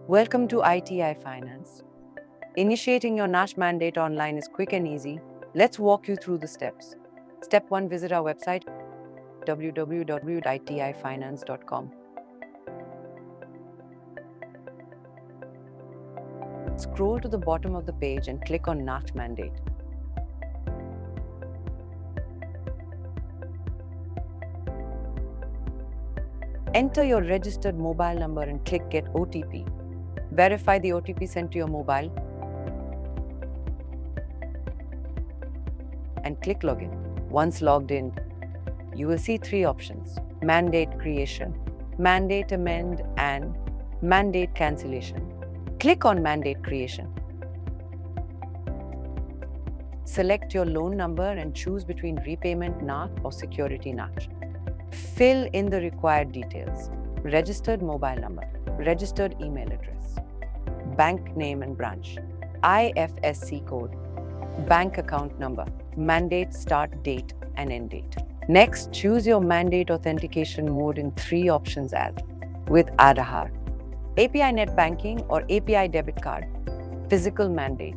Welcome to ITI Finance. Initiating your NACH mandate online is quick and easy. Let's walk you through the steps. Step 1. Visit our website www.itifinance.com. Scroll to the bottom of the page and click on NACH mandate. Enter your registered mobile number and click Get OTP. Verify the OTP sent to your mobile and click Login. Once logged in, you will see 3 options: Mandate Creation, Mandate Amend, and Mandate Cancellation. Click on Mandate Creation. Select your loan number and choose between repayment NACH or security NACH. Fill in the required details: registered mobile number, registered email address, bank name and branch, IFSC code, bank account number, mandate start date and end date. Next, choose your mandate authentication mode in 3 options as with Aadhaar, API net banking or API debit card, physical mandate.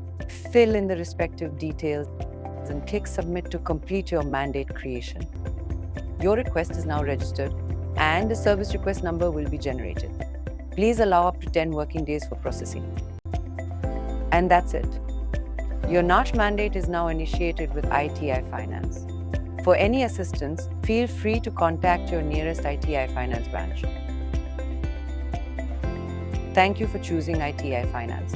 Fill in the respective details and click Submit to complete your mandate creation. Your request is now registered and a service request number will be generated. Please allow up to 10 working days for processing. And that's it. Your NACH mandate is now initiated with ITI Finance. For any assistance, feel free to contact your nearest ITI Finance branch. Thank you for choosing ITI Finance.